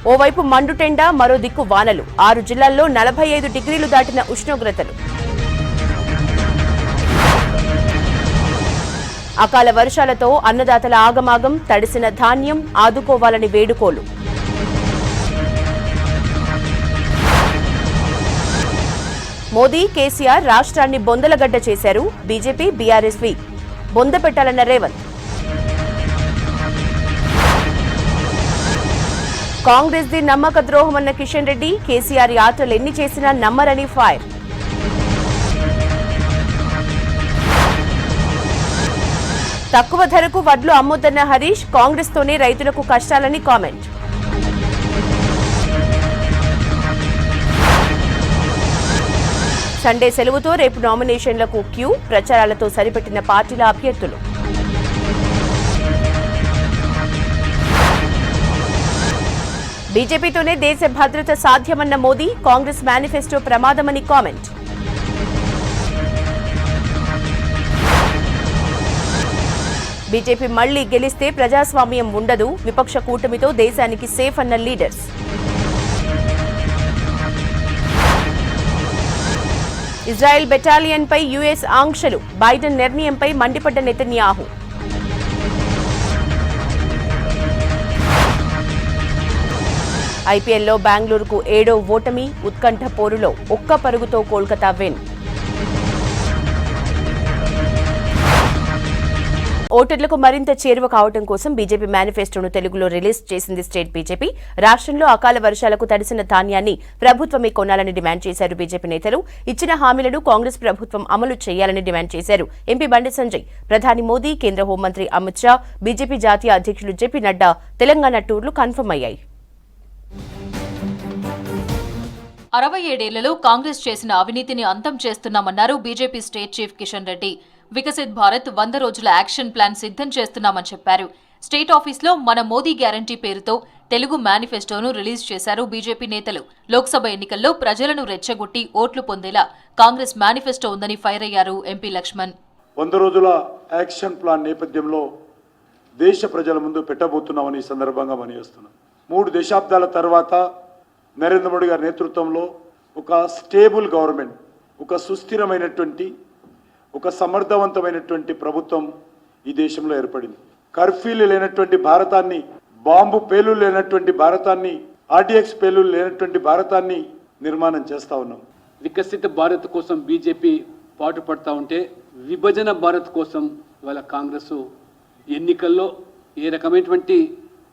ఓవైపు మండుటెండ, మరో దిక్కు వానలు. 6 జిల్లాల్లో 45 డిగ్రీలు దాటిన ఉష్ణోగ్రతలు. అకాల వర్షాలతో అన్నదాతల ఆగమాగం, తడిసిన ధాన్యం ఆదుకోవాలని వేడుకోలు. మోదీ, కేసీఆర్ రాష్ట్రాన్ని బొందలగడ్డ చేశారు. బీజేపీ, బీఆర్ఎస్వి బొంద పెట్టాలన్న రేవంత్. కాంగ్రెస్ ది నమ్మక ద్రోహమన్న కిషన్ రెడ్డి, కేసీఆర్ యాత్రలు ఎన్ని చేసినా నమ్మరని ఫైర్. తక్కువ ధరకు వడ్లు అమ్మొద్దన్న హరీష్, కాంగ్రెస్ తోనే రైతులకు కష్టాలని కామెంట్. సండే సెలవుతో రేపు నామినేషన్లకు క్యూ, ప్రచారాలతో సరిపెట్టిన పార్టీల అభ్యర్థులు. బీజేపీతోనే దేశ భద్రత సాధ్యమన్న మోదీ, కాంగ్రెస్ మేనిఫెస్టో ప్రమాదమని కామెంట్. బీజేపీ మళ్లీ గెలిస్తే ప్రజాస్వామ్యం ఉండదు, విపక్ష కూటమితో దేశానికి సేఫ్ అన్న లీడర్స్. ఇజ్రాయెల్ బెటాలియన్పై యుఎస్ ఆంక్షలు, బైడెన్ నిర్ణయంపై మండిపడ్డ నెతన్యాహు. ఐపీఎల్లో బెంగళూరుకు 7వ ఓటమి, ఉత్కంఠ పోరులో ఒక్క పరుగుతో కోల్కతా విన్. ఓటర్లకు మరింత చేరువ కావడం కోసం బీజేపీ మేనిఫెస్టోను తెలుగులో రిలీజ్ చేసింది స్టేట్ బీజేపీ. రాష్ట్రంలో అకాల వర్షాలకు తడిసిన ధాన్యాన్ని ప్రభుత్వమే కొనాలని డిమాండ్ చేశారు బీజేపీ నేతలు. ఇచ్చిన హామీలను కాంగ్రెస్ ప్రభుత్వం అమలు చేయాలని డిమాండ్ చేశారు ఎంపీ బండి సంజయ్. ప్రధాని మోదీ, కేంద్ర హోంమంత్రి అమిత్ షా, బీజేపీ జాతీయ అధ్యక్షులు జేపీ నడ్డా తెలంగాణ టూర్లు కన్ఫర్మ్ అయ్యాయి. 67 ఏళ్లలో కాంగ్రెస్ చేసిన అవినీతిని అంతం చేస్తున్నామన్నారు BJP state chief Kishan Reddy. Viksit Bharat 100 రోజుల యాక్షన్ ప్లాన్ సిద్ధం చేస్తున్నామని చెప్పారు. స్టేట్ ఆఫీస్లో మన మోదీ గ్యారంటీ పేరుతో తెలుగు మేనిఫెస్టోను రిలీజ్ చేశారు బీజేపీ నేతలు. లోక్సభ ఎన్నికల్లో ప్రజలను రెచ్చగొట్టి ఓట్లు పొందేలా కాంగ్రెస్ మేనిఫెస్టో ఉందని ఫైర్ అయ్యారు ఎంపీ లక్ష్మణ్. 100 రోజుల యాక్షన్ ప్లాన్ నేపథ్యంలో దేశ ప్రజల ముందు పెట్టబోతున్నామని ఈ సందర్భంగా మనవిస్తున్నాం. 3 దశాబ్దాల తర్వాత నరేంద్ర మోడీ గారి నేతృత్వంలో ఒక స్టేబుల్ గవర్నమెంట్, ఒక సుస్థిరమైనటువంటి, ఒక సమర్థవంతమైనటువంటి ప్రభుత్వం ఈ దేశంలో ఏర్పడింది. కర్ఫ్యూలు లేనటువంటి భారతాన్ని, బాంబు పేలులు లేనటువంటి భారతాన్ని, ఆర్డీఎక్స్ పేలులు లేనటువంటి భారతాన్ని నిర్మాణం చేస్తా ఉన్నాం. వికసిత భారత్ కోసం బీజేపీ పాటుపడతా ఉంటే, విభజన భారత్ కోసం ఇవాళ కాంగ్రెస్ ఎన్నికల్లో ఏ రకమైనటువంటి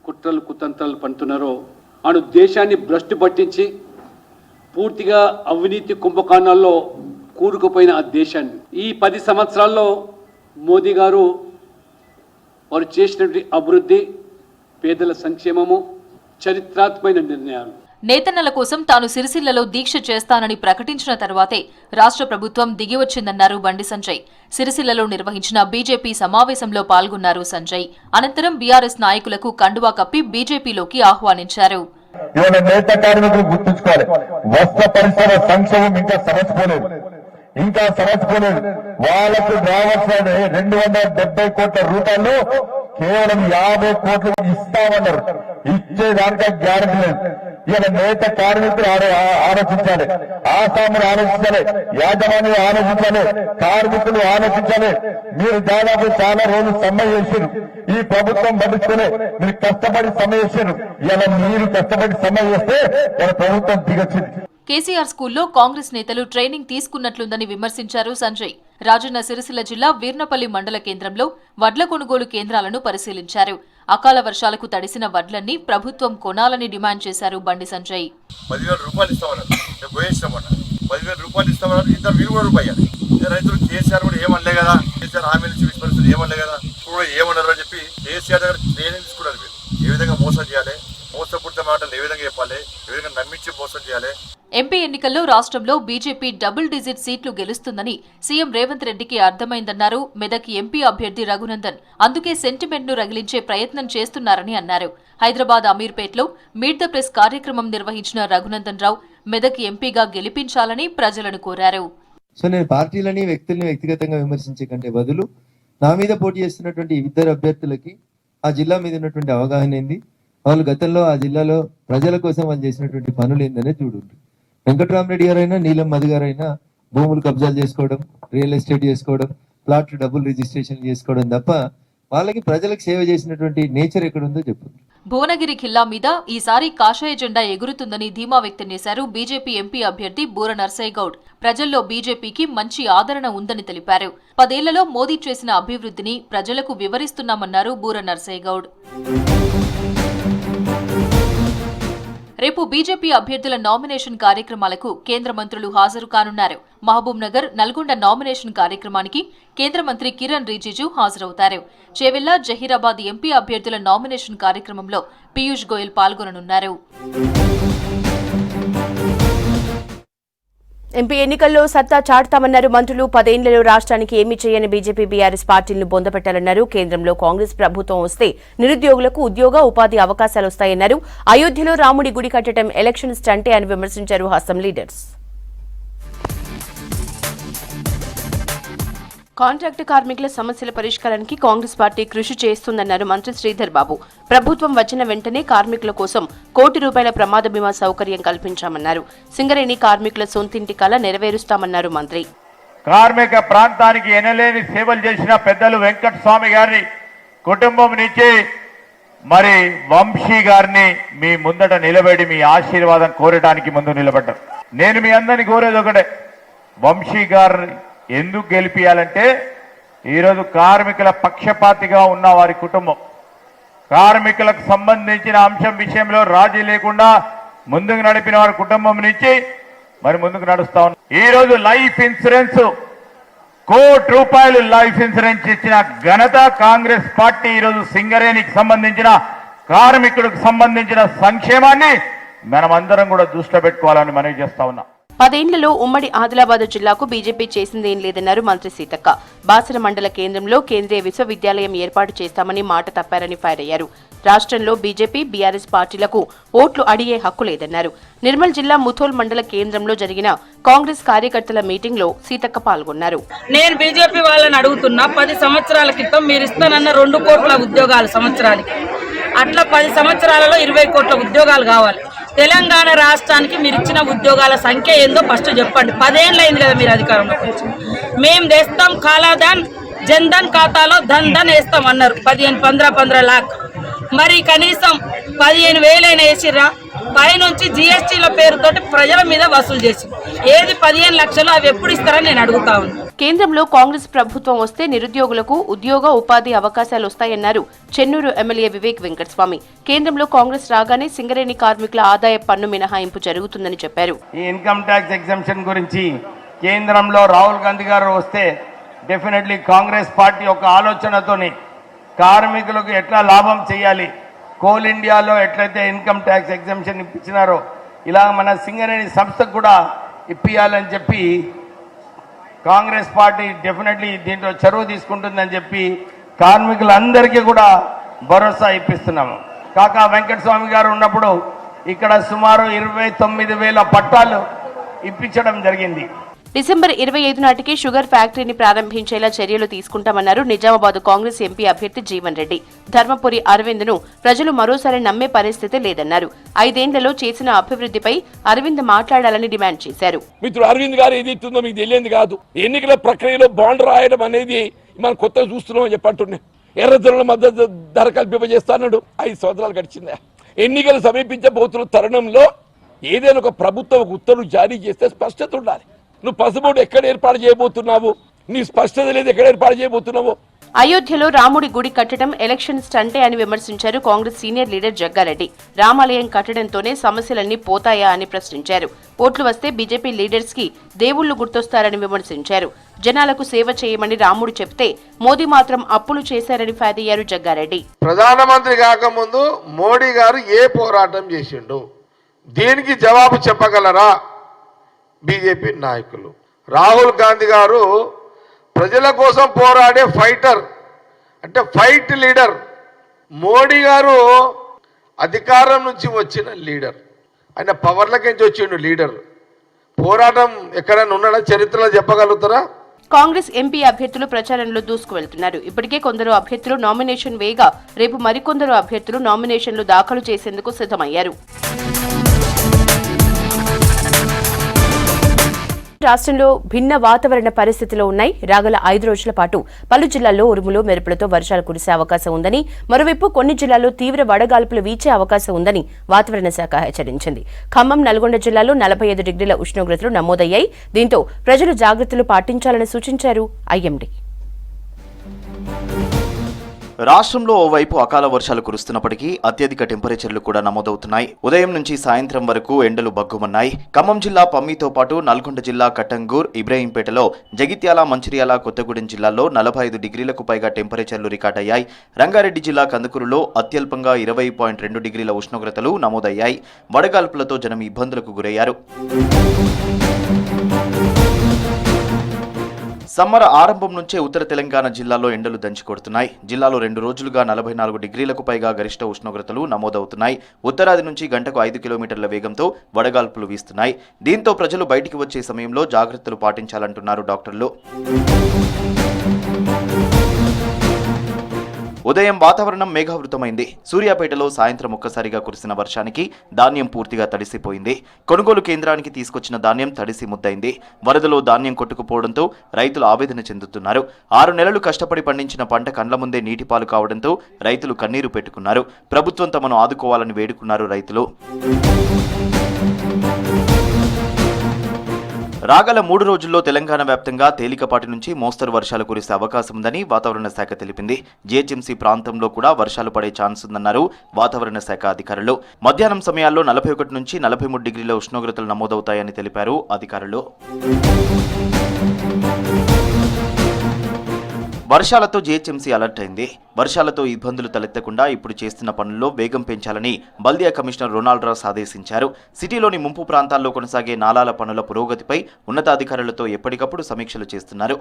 కుట్రలు కుతంత్రాలు పండుతున్నారో, అను దేశాన్ని భ్రష్టు పట్టించి పూర్తిగా అవినీతి కుంభకోణాల్లో కూరుకుపోయిన ఆ దేశాన్ని ఈ 10 సంవత్సరాల్లో మోదీ గారు వారు చేసినటువంటి అభివృద్ధి, పేదల సంక్షేమము, చరిత్రాత్మకమైన నిర్ణయాలు. నేతన్నల కోసం తాను సిరిసిల్లలో దీక్ష చేస్తానని ప్రకటించిన తర్వాతే రాష్ట్ర ప్రభుత్వం దిగివచ్చిందన్నారు బండి సంజయ్. సిరిసిల్లలో నిర్వహించిన బీజేపీ సమావేశంలో పాల్గొన్నారు సంజయ్. అనంతరం బీఆర్ఎస్ నాయకులకు కండువా కప్పి బీజేపీలోకి ఆహ్వానించారు. నేత కార్మికులు గుర్తుంచుకోవాలి, వస్త్ర పరిశ్రమ సంక్షేమం ఇంకా సమర్చుకోలేదు. వాళ్ళకు రావాల్సిన 270 కోట్ల రూపాయలు కేవలం 50 కోట్లు ఇస్తామన్నారు. ఇచ్చేదానికి గ్యారెంటీ లేదు. ఇవాళ నేత కార్మికులు ఆలోచించాలి, ఆసాములు ఆలోచించాలి, యాజమాన్యం ఆలోచించాలి, కార్మికులు ఆలోచించాలి. మీరు దాదాపు చాలా రోజులు సమ్మె చేశారు, ఈ ప్రభుత్వం పట్టించుకుని మీరు కష్టపడి సమ్మె చేశారు. ఇవాళ మీరు కష్టపడి సమ్మె చేస్తే మన ప్రభుత్వం దిగొచ్చింది. కేసీఆర్ స్కూల్లో కాంగ్రెస్ నేతలు ట్రైనింగ్ తీసుకున్నట్లుందని విమర్శించారు సంజయ్. రాజన్న సిరిసిల్ల జిల్లా వీర్నపల్లి మండల కేంద్రంలో వడ్ల కొనుగోలు కేంద్రాలను పరిశీలించారు. అకాల వర్షాలకు తడిసిన వడ్లన్నీ ప్రభుత్వం కొనాలని డిమాండ్ చేశారు బండి సంజయ్. 10,000 రూపాయలు ఇస్తామన్నారు, 10,000 రూపాయలు ఇస్తామన్నారు. ఇంత మీరు కూడా రూపాయి రైతులు కేసీఆర్ కూడా ఏమనలే కదా, కేసీఆర్ హామీలు ఇచ్చి పరిస్థితులు ఏమనలే కదా, కూడా ఏమన్నారు అని చెప్పి కేసీఆర్ దగ్గర ట్రైనింగ్ తీసుకున్నారు. మీరు ఏ విధంగా మోసం చేయాలి, మోసపూరిత మాటలు ఏ విధంగా చెప్పాలి, ఏ విధంగా నమ్మించి మోసం చేయాలి. ఎంపీ ఎన్నికల్లో రాష్ట్రంలో బీజేపీ డబుల్ డిజిట్ సీట్లు గెలుస్తుందని సీఎం రేవంత్ రెడ్డికి అర్థమైందన్నారు మెదక్ ఎంపీ అభ్యర్థి రఘునందన్. అందుకే సెంటిమెంట్ ను రగిలించే ప్రయత్నం చేస్తున్నారని అన్నారు. హైదరాబాద్ అమీర్పేట్లో మీట్ ద ప్రెస్ కార్యక్రమం నిర్వహించిన రఘునందన్ రావు మెదక్ ఎంపీగా గెలిపించాలని ప్రజలను కోరారు. సో నేను పార్టీలని వ్యక్తుల్ని వ్యక్తిగతంగా విమర్శించే కంటే బదులు నా మీద పోటీ చేస్తున్నటువంటి ఇద్దరు అభ్యర్థులకి ఆ జిల్లా మీద ఉన్నటువంటి అవగాహన ఏంది, వాళ్ళు గతంలో ఆ జిల్లాలో ప్రజల కోసం వాళ్ళు చేసినటువంటి పనులు ఏందనే చూడండి. వెంకట్రామరెడ్డి గారైనా నీలం మధు గారైనా భూములు కబ్జాలు చేసుకోవడం, రియల్ ఎస్టేట్ చేసుకోవడం, ప్లాట్లు డబుల్ రిజిస్ట్రేషన్ చేసుకోవడం తప్ప వాళ్ళకి ప్రజలకు సేవ చేసినటువంటి నేచర్ ఎక్కడుందో చెప్పండి. భువనగిరి ఖిల్లా మీద ఈసారి కాషాయ జెండా ఎగురుతుందని ధీమా వ్యక్తం చేశారు బీజేపీ ఎంపీ అభ్యర్థి బూర నర్సయ్య గౌడ్. ప్రజల్లో బీజేపీకి మంచి ఆదరణ ఉందని తెలిపారు. 10 ఏళ్లలో మోదీ చేసిన అభివృద్ధిని ప్రజలకు వివరిస్తున్నామన్నారు బూర నర్సయ్య గౌడ్. రేపు బీజేపీ అభ్యర్థుల నామినేషన్ కార్యక్రమాలకు కేంద్ర మంత్రులు హాజరు కానున్నారు. మహబూబ్ నగర్, నల్గొండ నామినేషన్ కార్యక్రమానికి కేంద్ర మంత్రి కిరణ్ రిజిజు హాజరవుతారు. చేవెళ్ల, జహీరాబాద్ ఎంపీ అభ్యర్థుల నామినేషన్ కార్యక్రమంలో పీయూష్ గోయల్ పాల్గొననున్నారు. ఎంపీ ఎన్నికల్లో సత్తా చాటుతామన్నారు మంత్రులు. 10 ఏళ్లలో రాష్ట్రానికి ఏమీ చేయని బీజేపీ, బీఆర్ఎస్ పార్టీలను బొందపెట్టాలన్నారు. కేంద్రంలో కాంగ్రెస్ ప్రభుత్వం వస్తే నిరుద్యోగులకు ఉద్యోగ, ఉపాధి అవకాశాలు వస్తాయన్నారు. అయోధ్యలో రాముడి గుడి కట్టడం ఎలక్షన్ స్టంటే అని విమర్శించారు హస్తం లీడర్స్. కాంట్రాక్టు కార్మికుల సమస్యల పరిష్కారానికి కాంగ్రెస్ పార్టీ కృషి చేస్తుందన్నారు మంత్రి శ్రీధర్ బాబు. ప్రభుత్వం వచ్చిన వెంటనే కార్మికుల కోసం ₹1 కోటి ప్రమాద బీమా సౌకర్యం కల్పించామన్నారు. సింగరేణి కార్మికుల సొంతింటి కల నెరవేరుస్తామన్నారు మంత్రి. కార్మిక ప్రాంతానికి ఎనలేని సేవలు చేసిన పెద్దలు వెంకటస్వామి గారి కుటుంబం నుంచి మరి వంశీ గారిని మీ ముందట నిలబడి మీ ఆశీర్వాదం కోరడానికి ముందు నిలబడ్డారు. నేను మీ అందరినీ కోరేది ఒకటే, వంశీ గారిని ఎందుకు గెలిపియాలంటే ఈరోజు కార్మికుల పక్షపాతిగా ఉన్న వారి కుటుంబం, కార్మికులకు సంబంధించిన అంశం విషయంలో రాజీ లేకుండా ముందుకు నడిపిన వారి కుటుంబం నుంచి మరి ముందుకు నడుస్తా ఉన్నారు. ఈరోజు లైఫ్ ఇన్సూరెన్స్ ₹1 కోటి లైఫ్ ఇన్సూరెన్స్ ఇచ్చిన ఘనత కాంగ్రెస్ పార్టీ. ఈరోజు సింగరేణికి సంబంధించిన కార్మికులకు సంబంధించిన సంక్షేమాన్ని మనమందరం కూడా దృష్టిలో పెట్టుకోవాలని మనవి చేస్తా ఉన్నాం. 10 ఏళ్లలో ఉమ్మడి ఆదిలాబాద్ జిల్లాకు బీజేపీ చేసిందేం లేదన్నారు మంత్రి సీతక్క. బాసర మండల కేంద్రంలో కేంద్రీయ విశ్వవిద్యాలయం ఏర్పాటు చేస్తామని మాట తప్పారని ఫైర్ అయ్యారు. రాష్ట్రంలో బీజేపీ, బీఆర్ఎస్ పార్టీలకు ఓట్లు అడిగే హక్కు లేదన్నారు. నిర్మల్ జిల్లా ముథోల్ మండల కేంద్రంలో జరిగిన కాంగ్రెస్ కార్యకర్తల మీటింగ్ లో సీతక్క పాల్గొన్నారు. నేను బీజేపీ వాళ్ళని అడుగుతున్నా, 10 సంవత్సరాల క్రితం మీరు ఇస్తానన్న 2 కోట్ల ఉద్యోగాలు సంవత్సరానికి, అట్లా 10 సంవత్సరాలలో 20 కోట్ల ఉద్యోగాలు కావాలి. తెలంగాణ రాష్ట్రానికి మీరు ఇచ్చిన ఉద్యోగాల సంఖ్య ఏందో ఫస్ట్ చెప్పండి. 10 ఏళ్ళు అయింది కదా మీరు అధికారంలోకి వచ్చి. మేము తెస్తాం కాలాదాన్, జన్ధన్ ఖాతాలో ధన్ వేస్తాం అన్నారు. 15 లాక్. మరి కనీసం 15,000 వేసిర్రా? పైనుంచి జీఎస్టీల పేరుతోటి ప్రజల మీద వసూలు చేసి ఏది 15 లక్షలు అవి ఎప్పుడు ఇస్తారని నేను అడుగుతా ఉన్నాను. కేంద్రంలో కాంగ్రెస్ ప్రభుత్వం వస్తే నిరుద్యోగులకు ఉద్యోగ, ఉపాధి అవకాశాలు వస్తాయన్నారు చెన్నూరు ఎమ్మెల్యే వివేక్ వెంకటస్వామి. కేంద్రంలో కాంగ్రెస్ రాగానే సింగరేణి కార్మికుల ఆదాయ పన్ను మినహాయింపు జరుగుతుందని చెప్పారు. ఈ ఇన్కమ్ ట్యాక్స్ ఎగ్జంప్షన్ గురించి కేంద్రంలో రాహుల్ గాంధీ గారు వస్తే డెఫినెట్లీ కాంగ్రెస్ పార్టీ ఒక ఆలోచనతోని కార్మికులకు ఎట్లా లాభం చేయాలి, కోల్ ఇండియాలో ఎట్లయితే ఇన్కమ్ ట్యాక్స్ ఎగ్జంప్షన్ ఇప్పించినారో ఇలా మన సింగరేణి సంస్థకు కూడా ఇప్పియాలని చెప్పి కాంగ్రెస్ పార్టీ డెఫినెట్లీ దీంట్లో చొరవ తీసుకుంటుందని చెప్పి కార్మికులందరికీ కూడా భరోసా ఇప్పిస్తున్నాము. కాకా వెంకటస్వామి గారు ఉన్నప్పుడు ఇక్కడ సుమారు 29,000 పట్టాలు ఇప్పించడం జరిగింది. డిసెంబర్ 25 నాటికి షుగర్ ఫ్యాక్టరీని ప్రారంభించేలా చర్యలు తీసుకుంటామన్నారు నిజామాబాద్ కాంగ్రెస్ ఎంపీ అభ్యర్థి జీవన్ రెడ్డి. ధర్మపురి అరవింద్ ను ప్రజలు మరోసారి నమ్మే పరిస్థితి లేదన్నారు. 5 ఏళ్లలో చేసిన అభివృద్ధిపై అరవింద్ మాట్లాడాలని డిమాండ్ చేశారు. మిత్రుడు అరవింద్ గారు ఏది ఇస్తుందో మీకు తెలియదు కాదు. ఎన్నికల ప్రక్రియలో బాండ్ రాయడం అనేది మనం కొత్తగా చూస్తున్నామని చెప్పంటున్నాం. ఎర్రజొన్నల మద్దతు ధర కల్పింపజేస్తాడు. 5 సంవత్సరాలు గడిచిందా? ఎన్నికలు సమీపించబోతున్న తరుణంలో ఏదైనా ఒక ప్రభుత్వం ఉత్తర్వులు జారీ చేస్తే స్పష్టత ఉండాలి. నువ్వు పసుబోర్డు ఎక్కడ ఏర్పాటు చేయబోతున్నావు, నీ స్పష్టత లేదు, ఎక్కడ ఏర్పాటు చేయబోతున్నావు. అయోధ్యలో రాముడి గుడి కట్టడం ఎలక్షన్ స్టంటే అని విమర్శించారు కాంగ్రెస్ సీనియర్ లీడర్ జగ్గారెడ్డి. రామాలయం కట్టడంతోనే సమస్యలన్నీ పోతాయా అని ప్రశ్నించారు. ఓట్లు వస్తే బీజేపీ లీడర్స్ కి దేవుళ్లు గుర్తొస్తారని విమర్శించారు. జనాలకు సేవ చేయమని రాముడు చెప్తే మోదీ మాత్రం అప్పులు చేశారని ఫైర్ అయ్యారు జగ్గారెడ్డి. ప్రధానమంత్రి కాకముందు మోడీ గారు ఏ పోరాటం చేసిండు, దీనికి జవాబు చెప్పగలరా బీజేపీ నాయకులు? రాహుల్ గాంధీ గారు ప్రజల కోసం పోరాడే ఫైటర్, అంటే ఫైట్ లీడర్. మోడీ గారు అధికారం నుంచి వచ్చిన లీడర్, ఆయన పవర్లకి నుంచి వచ్చిండు లీడర్. పోరాటం ఎక్కడైనా ఉన్నాడా చరిత్రలో చెప్పగలుగుతారా? కాంగ్రెస్ ఎంపీ అభ్యర్థులు ప్రచారంలో దూసుకువెళ్తున్నారు. ఇప్పటికే కొందరు అభ్యర్థులు నామినేషన్ వేయగా రేపు మరికొందరు అభ్యర్థులు నామినేషన్లు దాఖలు చేసేందుకు సిద్ధమయ్యారు. రాష్ట్రంలో భిన్న వాతావరణ పరిస్థితులు ఉన్నాయి. రాగల 5 రోజుల పాటు పలు జిల్లాల్లో ఉరుములు మెరుపులతో వర్షాలు కురిసే అవకాశం ఉందని, మరోవైపు కొన్ని జిల్లాల్లో తీవ్ర వడగాల్పులు వీచే అవకాశం ఉందని వాతావరణ శాఖ హెచ్చరించింది. ఖమ్మం, నల్గొండ జిల్లాలో 45 డిగ్రీల ఉష్ణోగ్రతలు నమోదయ్యాయి. దీంతో ప్రజలు జాగ్రత్తలు పాటించాలని సూచించారు ఐఎండీ. రాష్ట్రంలో ఓవైపు అకాల వర్షాలు కురుస్తున్నప్పటికీ అత్యధిక టెంపరేచర్లు కూడా నమోదవుతున్నాయి. ఉదయం నుంచి సాయంత్రం వరకు ఎండలు బగ్గుమన్నాయి. ఖమ్మం జిల్లా పమ్మితో పాటు నల్గొండ జిల్లా కట్టంగూర్, ఇబ్రహీంపేటలో, జగిత్యాల, మంచిర్యాల, కొత్తగూడెం జిల్లాల్లో 45 డిగ్రీలకు పైగా టెంపరేచర్లు రికార్డయ్యాయి. రంగారెడ్డి జిల్లా కందుకూరులో అత్యల్పంగా 20.2 డిగ్రీల ఉష్ణోగ్రతలు నమోదయ్యాయి. వడగాల్పులతో జనం ఇబ్బందులకు గురయ్యారు. సమ్మర్ ఆరంభం నుంచే ఉత్తర తెలంగాణ జిల్లాలో ఎండలు దంచికొడుతున్నాయి. జిల్లాలో 2 రోజులుగా 44 డిగ్రీలకు పైగా గరిష్ట ఉష్ణోగ్రతలు నమోదవుతున్నాయి. ఉత్తరాది నుంచి గంటకు 5 కిలోమీటర్ల వేగంతో వడగాల్పులు వీస్తున్నాయి. దీంతో ప్రజలు బయటికి వచ్చే సమయంలో జాగ్రత్తలు పాటించాలంటున్నారు డాక్టర్లు. ఉదయం వాతావరణం మేఘావృతమైంది. సూర్యాపేటలో సాయంత్రం ఒక్కసారిగా కురిసిన వర్షానికి ధాన్యం పూర్తిగా తడిసిపోయింది. కొనుగోలు కేంద్రానికి తీసుకొచ్చిన ధాన్యం తడిసి ముద్దైంది. వరదలో ధాన్యం కొట్టుకుపోవడంతో రైతులు ఆవేదన చెందుతున్నారు. 6 నెలలు కష్టపడి పండించిన పంట కండ్ల ముందే నీటిపాలు కావడంతో రైతులు కన్నీరు పెట్టుకున్నారు. ప్రభుత్వం తమను ఆదుకోవాలని వేడుకున్నారు రైతులు. రాగల 3 రోజుల్లో తెలంగాణ వ్యాప్తంగా తేలికపాటి నుంచి మోస్తరు వర్షాలు కురిసే అవకాశం ఉందని వాతావరణ శాఖ తెలిపింది. జీహెచ్ఎంసీ ప్రాంతంలో కూడా వర్షాలు పడే ఛాన్స్ ఉందన్నారు వాతావరణ శాఖ అధికారులు. మధ్యాహ్నం సమయాల్లో 41 నుంచి 43 డిగ్రీల ఉష్ణోగ్రతలు నమోదవుతాయని తెలిపారు అధికారులు. వర్షాలతో జీహెచ్ఎంసీ అలర్ట్ అయింది. వర్షాలతో ఇబ్బందులు తలెత్తకుండా ఇప్పుడు చేస్తున్న పనుల్లో వేగం పెంచాలని బల్దియా కమిషనర్ రొనాల్డ్ రాస్ ఆదేశించారు. సిటీలోని ముంపు ప్రాంతాల్లో కొనసాగే నాలాల పనుల పురోగతిపై ఉన్నతాధికారులతో ఎప్పటికప్పుడు సమీక్షలు చేస్తున్నారు.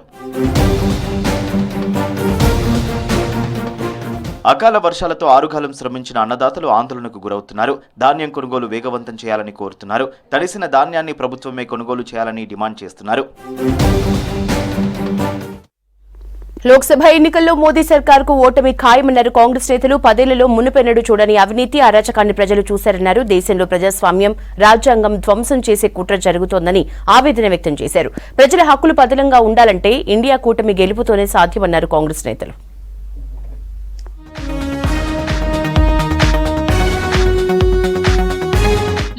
అకాల వర్షాలతో ఆరుగాలం శ్రమించిన అన్నదాతలు ఆందోళనకు గురవుతున్నారు. ధాన్యం కొనుగోలు వేగవంతం చేయాలని కోరుతున్నారు. తడిసిన ధాన్యాన్ని ప్రభుత్వమే కొనుగోలు చేయాలని డిమాండ్ చేస్తున్నారు. లోక్సభ ఎన్నికల్లో మోదీ సర్కార్కు ఓటమి ఖాయమన్నారు కాంగ్రెస్ నేతలు. 10 ఏళ్లలో మునుపెన్నడూ చూడని అవినీతి, అరాచకాన్ని ప్రజలు చూశారన్నారు. దేశంలో ప్రజాస్వామ్యం, రాజ్యాంగం ధ్వంసం చేసే కుట్ర జరుగుతోందని ఆవేదన వ్యక్తం చేశారు. ప్రజల హక్కులు పదిలంగా ఉండాలంటే ఇండియా కూటమి గెలుపుతోనే సాధ్యమన్నారు కాంగ్రెస్ నేతలు.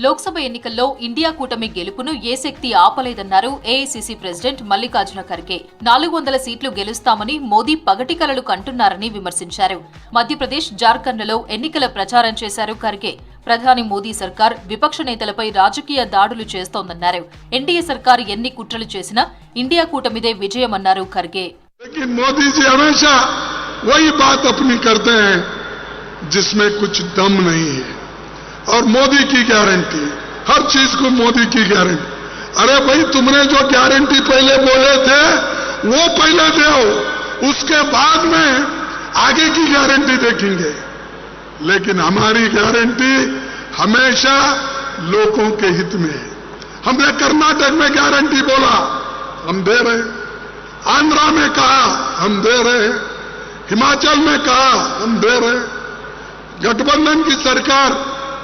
లోక్సభ ఎన్నికల్లో ఇండియా కూటమి గెలుపును ఏ శక్తి ఆపలేదన్నారు ఏఐసీసీ ప్రెసిడెంట్ మల్లికార్జున ఖర్గే. 400 సీట్లు గెలుస్తామని మోదీ పగటి కలలు కంటున్నారని విమర్శించారు. మధ్యప్రదేశ్, జార్ఖండ్లలో ఎన్నికల ప్రచారం చేశారు ఖర్గే. ప్రధాని మోదీ సర్కార్ విపక్ష నేతలపై రాజకీయ దాడులు చేస్తోందన్నారు. ఎన్డీఏ సర్కార్ ఎన్ని కుట్రలు చేసినా ఇండియా కూటమిదే విజయమన్నారు ఖర్గే. और मोदी की गारंटी, हर चीज को मोदी की गारंटी. अरे भाई, तुमने जो गारंटी पहले बोले थे वो पहले दो, उसके बाद में आगे की गारंटी देखेंगे. लेकिन हमारी गारंटी हमेशा लोगों के हित में है. हमने कर्नाटक में गारंटी बोला, हम दे रहे. आंध्रा में कहा, हम दे रहे. हिमाचल में कहा, हम दे रहे. गठबंधन की सरकार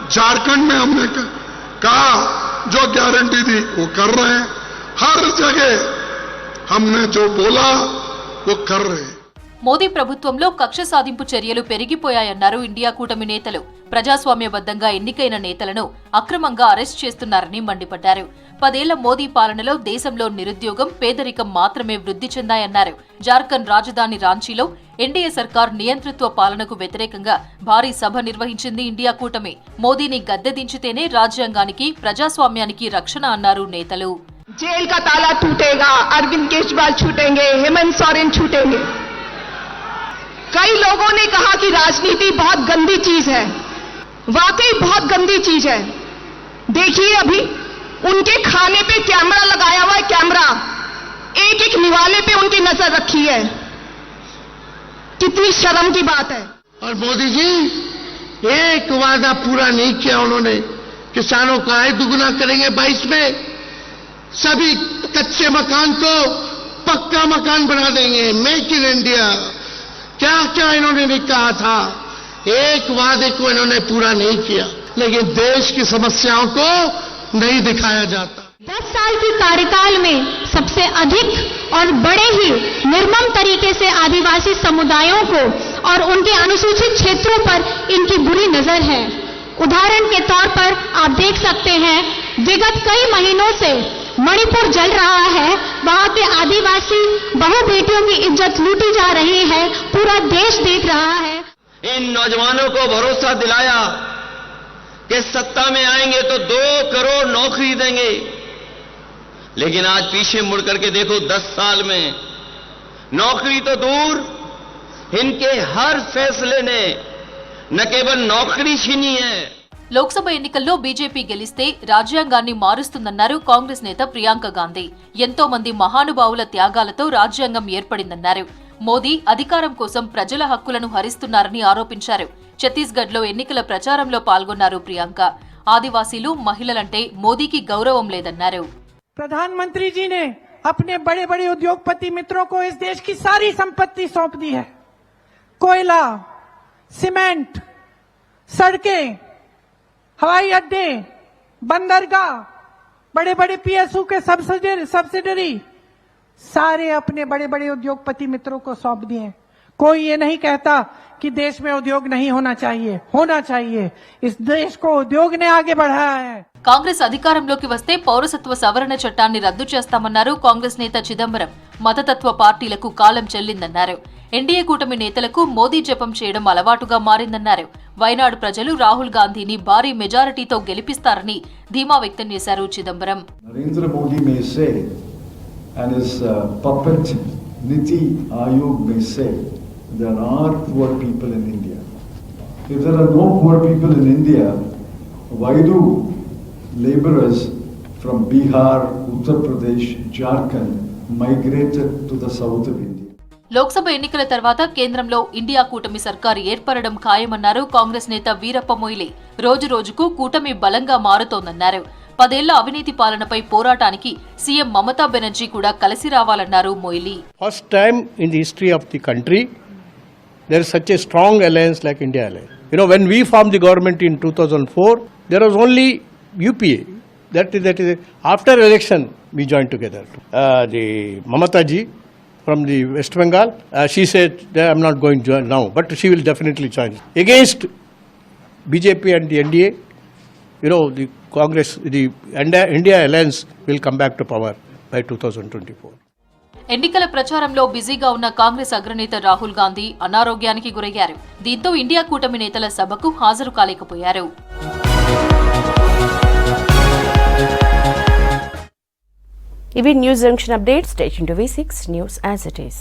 झारखंड में हमने कहा जो गारंटी दी वो कर रहे हैं. हर जगह हमने जो बोला वो कर रहे हैं. మోదీ ప్రభుత్వంలో కక్ష సాధింపు చర్యలు పెరిగిపోయాయన్నారు ఇండియా కూటమి నేతలు. ప్రజాస్వామ్యబద్ధంగా ఎన్నికైన నేతలను అక్రమంగా అరెస్ట్ చేస్తున్నారని మండిపడ్డారు. 10 ఏళ్ల మోదీ పాలనలో దేశంలో నిరుద్యోగం, పేదరికం మాత్రమే వృద్ధి చెందాయన్నారు. జార్ఖండ్ రాజధాని రాంచీలో ఎన్డీఏ సర్కార్ నియంతృత్వ పాలనకు వ్యతిరేకంగా భారీ సభ నిర్వహించింది ఇండియా కూటమి. మోదీని గద్దెదించితేనే రాజ్యాంగానికి, ప్రజాస్వామ్యానికి రక్షణ అన్నారు నేతలు. जेल का ताला टूटेगा, अरविंद केजरीवाल छूटेंगे, हेमंत सोरेन छूटेंगे. कई लोगों ने कहा कि राजनीति बहुत गंदी चीज है. वाकई बहुत गंदी चीज है. देखिए, अभी उनके खाने पे कैमरा लगाया हुआ है. कैमरा एक एक निवाले पे उनकी नजर रखी है. कितनी शर्म की बात है. और मोदी जी एक वादा पूरा नहीं किया उन्होंने. किसानों का आय दुगुना करेंगे 22 में. सभी कच्चे मकान को पक्का मकान बना देंगे, मेक इन इंडिया, क्या क्या इन्होंने कहा था। एक वादे को इन्होंने पूरा नहीं किया, लेकिन देश की समस्याओं को नहीं दिखाया जाता। 10 साल की कार्यकाल में सबसे अधिक और बड़े ही निर्मम तरीके से आदिवासी समुदायों को और उनके अनुसूचित क्षेत्रों पर इनकी बुरी नजर है। उदाहरण के तौर पर आप देख सकते हैं, विगत कई महीनों से मणिपुर जल रहा है, वहां के आदिवासी बहु बेटियों की इज्जत लूटी जा रही है, पूरा देश देख रहा है। इन नौजवानों को भरोसा दिलाया कि सत्ता में आएंगे तो 2 करोड़ नौकरी देंगे, लेकिन आज पीछे मुड़ करके देखो 10 साल में नौकरी तो दूर, इनके हर फैसले ने न केवल नौकरी छीनी है। లోక్సభ ఎన్నికల్లో బీజేపీ గెలిస్తే రాజ్యాంగాన్ని మారుస్తుందన్నారు కాంగ్రెస్ నేత ప్రియాంక గాంధీ. ఎంతో మంది మహానుభావుల త్యాగాలతో రాజ్యాంగం ఏర్పడిందన్నారు. మోదీ అధికారం కోసం ప్రజల హక్కులను హరిస్తున్నారని ఆరోపించారు. ఛత్తీస్గఢ్లో ఎన్నికల ప్రచారంలో పాల్గొన్నారు ప్రియాంక. ఆదివాసీలు, మహిళలంటే మోదీకి గౌరవం లేదన్నారు. प्रधानमंत्री जी ने अपने बड़े बड़े उद्योगपति मित्रों को इस देश की सारी संपत्ति सौंप दी है। कोयला, सीमेंट, सड़कें, हवाई अड्डे, बंदरगाह, बड़े बड़े पीएसयू के सब्सिडरी सारे अपने बड़े बड़े उद्योगपति मित्रों को सौंप दिए। कोई ये नहीं कहता कि देश में उद्योग नहीं होना चाहिए, होना चाहिए। इस देश को उद्योग ने आगे बढ़ाया है। కాంగ్రెస్ అధికారంలోకి వస్తే పౌరసత్వ సవరణ చట్టాన్ని రద్దు చేస్తామన్నారు కాంగ్రెస్ నేత చిదంబరం. మతతత్వ పార్టీలకు కాలం చెల్లిందన్నారు. ఎన్డీఏ కూటమి నేతలకు మోదీ జపం చేయడం అలవాటుగా మారిందన్నారు. వైనాడు ప్రజలు రాహుల్ గాంధీని భారీ మెజారిటీతో గెలిపిస్తారని ధీమా వ్యక్తం చేశారు Chidambaram. Narendra Modi may say and his puppet Niti Aayog may say there are poor people in India. If there are no poor people in India, why do laborers from Bihar, Uttar Pradesh, Jharkhand migrated to the south of India? Lok Sabha ఎన్నికల తర్వాత కేంద్రంలో India కూటమి సర్కారు ఏర్పడడం ఖాయమన్నారు కాంగ్రెస్ నేత వీరప్ప మొయిలీ. రోజు రోజుకు కూటమి బలంగా మారుతోందన్నారు. 10 ఏళ్ల అవినీతి పాలనపై పోరాటానికి సీఎం మమతా బెనర్జీ కూడా కలిసి రావాలన్నారు Moily. First time in the history of the country there is such a strong alliance like India alliance. You know, when we formed the government in 2004, there was only UPA. That is after election we joined together. The Mamata ji from the West Bengal, she said that I'm not going to join now, but she will definitely join. Against BJP and the NDA, you know, the Congress, the India alliance will come back to power by 2024. ఎన్నికల ప్రచారంలో బిజీగా ఉన్న కాంగ్రెస్ అగ్రనేత రాహుల్ గాంధీ అనారోగ్యానికి గురయ్యారు. దీంతో India కూటమి నేతల సభకు హాజరు కాలేకపోయారు. ఇవి news junction updates. Stay tuned to V6 news as it is.